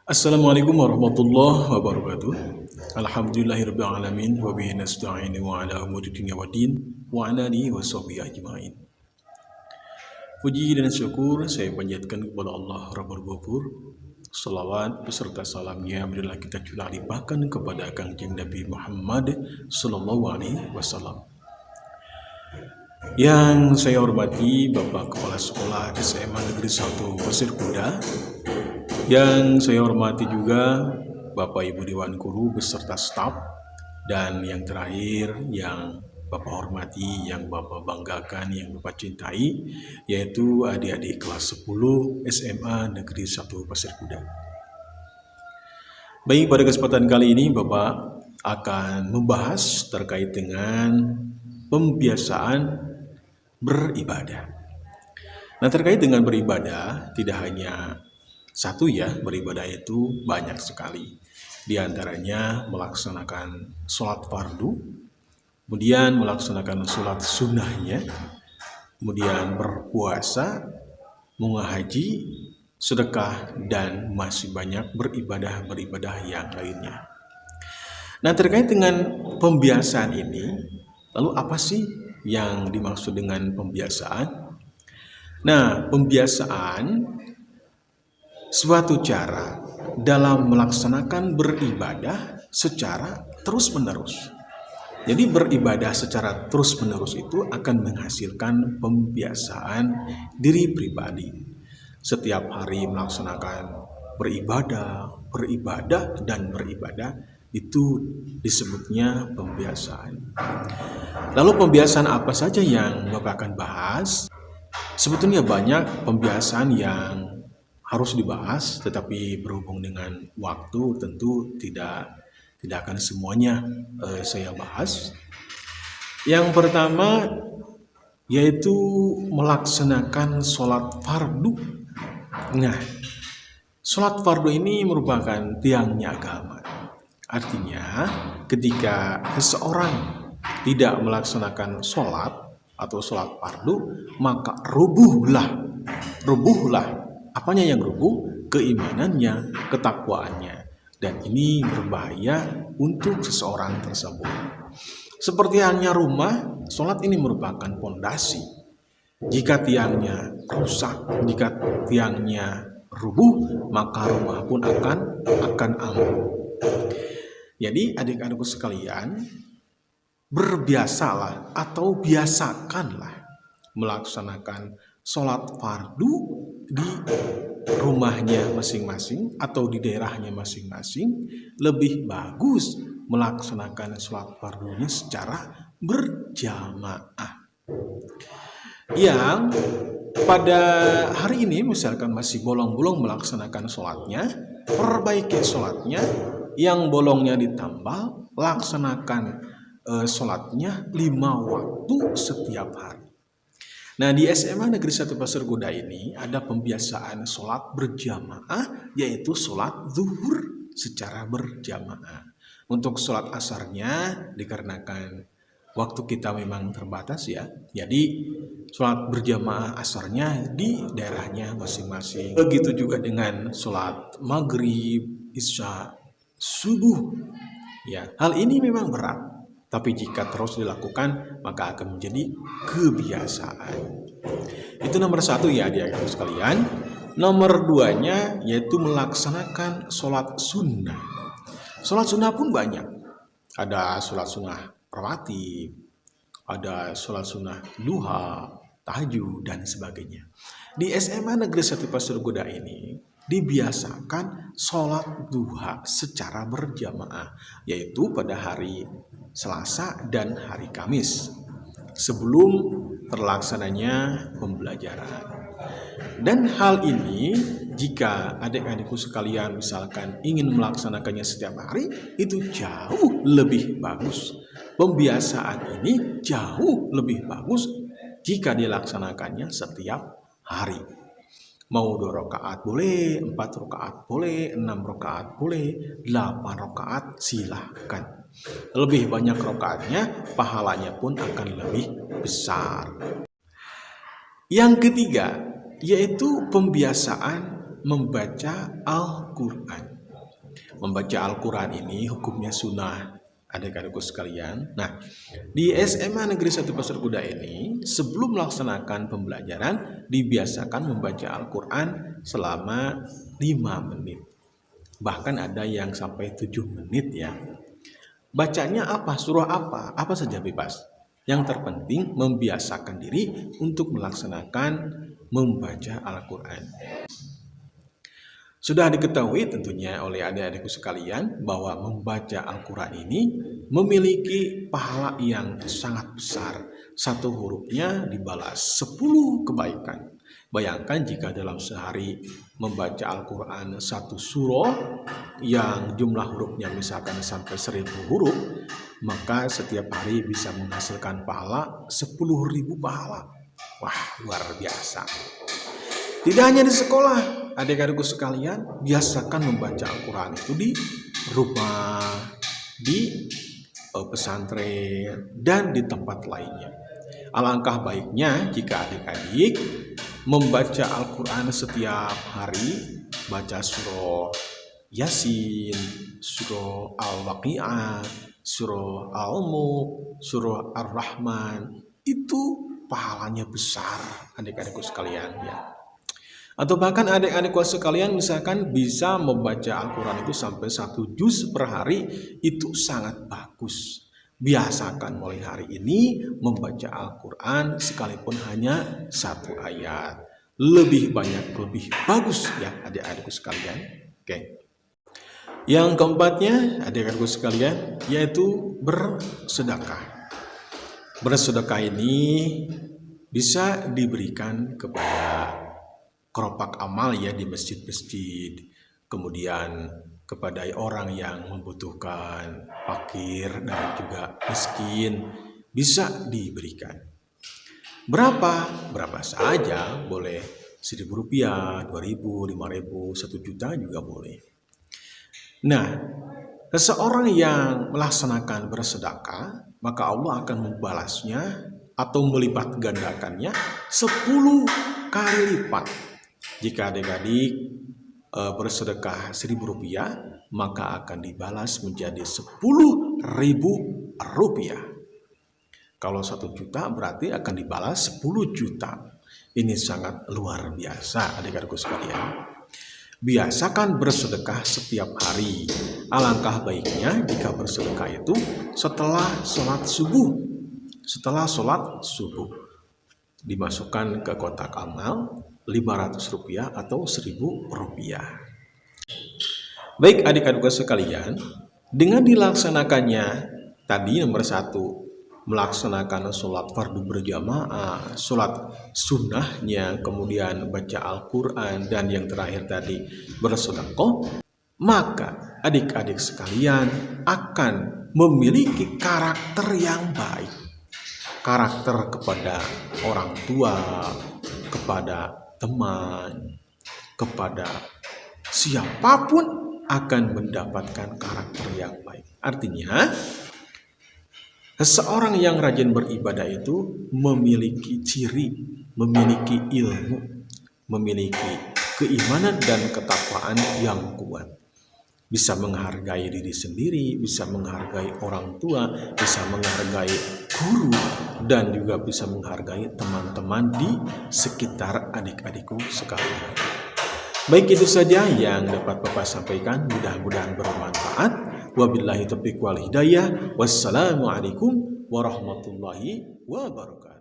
Assalamualaikum warahmatullahi wabarakatuh. Alhamdulillahirabbil alamin wa bihi nasta'in wa ala umuri dunya waddin wa ala alihi washabihi ajmain. Puji dan syukur saya panjatkan kepada Allah Rabbul Ghafur. Salawat beserta salamnya marilah kita curah limpahkan kepada Kangjeng Nabi Muhammad sallallahu alaihi wasallam. Yang saya hormati Bapak Kepala Sekolah SMA Negeri 1 Pasir Kuda. Yang saya hormati juga Bapak Ibu Dewan Guru beserta staf. Dan yang terakhir yang Bapak hormati, yang Bapak banggakan, yang Bapak cintai, yaitu adik-adik kelas 10 SMA Negeri 1 Pasir Kuda. Baik, pada kesempatan kali ini Bapak akan membahas terkait dengan pembiasaan beribadah. Nah, terkait dengan beribadah tidak hanya satu ya, beribadah itu banyak sekali. Di antaranya melaksanakan sholat fardu, kemudian melaksanakan sholat sunnahnya, kemudian berpuasa, mengaji, sedekah, dan masih banyak beribadah yang lainnya. Nah, terkait dengan pembiasaan ini, lalu apa sih yang dimaksud dengan pembiasaan? Nah, pembiasaan suatu cara dalam melaksanakan beribadah secara terus-menerus. Jadi beribadah secara terus-menerus itu akan menghasilkan pembiasaan diri pribadi. Setiap hari melaksanakan beribadah, dan beribadah itu disebutnya pembiasaan. Lalu pembiasaan apa saja yang Bapak akan bahas? Sebetulnya banyak pembiasaan yang harus dibahas, tetapi berhubung dengan waktu tentu tidak akan semuanya saya bahas. Yang pertama yaitu melaksanakan sholat fardu. Nah, sholat fardu ini merupakan tiangnya agama. Artinya ketika seseorang tidak melaksanakan sholat atau sholat fardu, maka rubuhlah. Apanya yang rubuh? Keimanannya, ketakwaannya. Dan ini berbahaya untuk seseorang tersebut. Seperti halnya rumah, sholat ini merupakan pondasi. Jika tiangnya rusak, jika tiangnya rubuh, maka rumah pun akan ambruk. Jadi adik-adikku sekalian, berbiasalah atau biasakanlah melaksanakan sholat fardu di rumahnya masing-masing atau di daerahnya masing-masing. Lebih bagus melaksanakan sholat fardunya secara berjamaah. Yang pada hari ini misalkan masih bolong-bolong melaksanakan sholatnya, perbaiki sholatnya. Yang bolongnya ditambal, laksanakan sholatnya 5 waktu setiap hari. Nah, di SMA Negeri 1 Pasir Kuda ini ada pembiasaan sholat berjamaah, yaitu sholat zuhur secara berjamaah. Untuk sholat asarnya dikarenakan waktu kita memang terbatas ya, jadi sholat berjamaah asarnya di daerahnya masing-masing. Begitu juga dengan sholat maghrib, isya, subuh. Ya, hal ini memang berat. Tapi jika terus dilakukan, maka akan menjadi kebiasaan. Itu nomor 1 ya adik-adik sekalian. Nomor 2-nya yaitu melaksanakan sholat sunnah. Sholat sunnah pun banyak. Ada sholat sunnah rawatib, ada sholat sunnah duha, tahajud, dan sebagainya. Di SMA Negeri 1 Pasir Kuda ini dibiasakan sholat duha secara berjamaah, yaitu pada hari Selasa dan hari Kamis sebelum terlaksananya pembelajaran. Dan hal ini jika adik-adikku sekalian misalkan ingin melaksanakannya setiap hari, itu jauh lebih bagus. Pembiasaan ini jauh lebih bagus jika dilaksanakannya setiap hari. Mau 2 rakaat boleh, 4 rakaat boleh, 6 rakaat boleh, 8 rakaat silahkan. Lebih banyak rakaatnya, pahalanya pun akan lebih besar. Yang ketiga, yaitu pembiasaan membaca Al-Quran. Membaca Al-Quran ini hukumnya sunnah, adik-adikku sekalian. Nah, di SMA Negeri 1 Pasar Kuda ini, sebelum melaksanakan pembelajaran, dibiasakan membaca Al-Quran selama 5 menit. Bahkan ada yang sampai 7 menit ya. Bacanya apa? Surah apa? Apa saja bebas. Yang terpenting membiasakan diri untuk melaksanakan membaca Al-Quran. Sudah diketahui tentunya oleh adik-adikku sekalian bahwa membaca Al-Quran ini memiliki pahala yang sangat besar. Satu hurufnya dibalas 10 kebaikan. Bayangkan jika dalam sehari membaca Al-Quran satu surah yang jumlah hurufnya misalkan sampai 1000 huruf, maka setiap hari bisa menghasilkan pahala 10.000 pahala. Wah, luar biasa. Tidak hanya di sekolah, adik-adikku sekalian, biasakan membaca Al-Quran itu di rumah, di pesantren, dan di tempat lainnya. Alangkah baiknya jika adik-adik membaca Al-Quran setiap hari, baca surah Yasin, surah Al-Waqi'ah, surah Al-Mulk, surah Ar-Rahman, itu pahalanya besar, adik-adikku sekalian ya. Atau bahkan adik-adikku sekalian misalkan bisa membaca Al-Quran itu sampai 1 juz per hari, itu sangat bagus. Biasakan mulai hari ini membaca Al-Quran sekalipun hanya 1 ayat. Lebih banyak, lebih bagus ya adik-adikku sekalian. Oke. Yang keempatnya adik-adikku sekalian yaitu bersedekah. Bersedekah ini bisa diberikan kepada keropak amal ya di masjid-masjid, kemudian kepada orang yang membutuhkan, fakir dan juga miskin, bisa diberikan. Berapa saja boleh, 1.000 rupiah, 2.000, 5.000, 1 juta juga boleh. Nah, seseorang yang melaksanakan bersedekah, maka Allah akan membalasnya atau melipat gandakannya 10 kali lipat. Jika adik-adik bersedekah 1.000 rupiah, maka akan dibalas menjadi 10.000 rupiah. Kalau 1 juta berarti akan dibalas 10 juta. Ini sangat luar biasa adik-adikku sekalian. Biasakan bersedekah setiap hari. Alangkah baiknya jika bersedekah itu setelah sholat subuh. Setelah sholat subuh dimasukkan ke kotak amal 500 rupiah atau 1.000 rupiah. Baik adik-adikku sekalian, dengan dilaksanakannya tadi nomor 1, melaksanakan sholat fardu berjamaah, sholat sunnahnya, kemudian baca Al-Quran, dan yang terakhir tadi bersedekah, maka adik-adik sekalian akan memiliki karakter yang baik. Karakter kepada orang tua, kepada teman, kepada siapapun akan mendapatkan karakter yang baik. Artinya, seseorang yang rajin beribadah itu memiliki ciri, memiliki ilmu, memiliki keimanan dan ketakwaan yang kuat. Bisa menghargai diri sendiri, bisa menghargai orang tua, bisa menghargai guru, dan juga bisa menghargai teman-teman di sekitar adik-adikku sekalian. Baik, itu saja yang dapat Bapak sampaikan, mudah-mudahan bermanfaat. Wabillahi taufiq wal hidayah. Wassalamualaikum warahmatullahi wabarakatuh.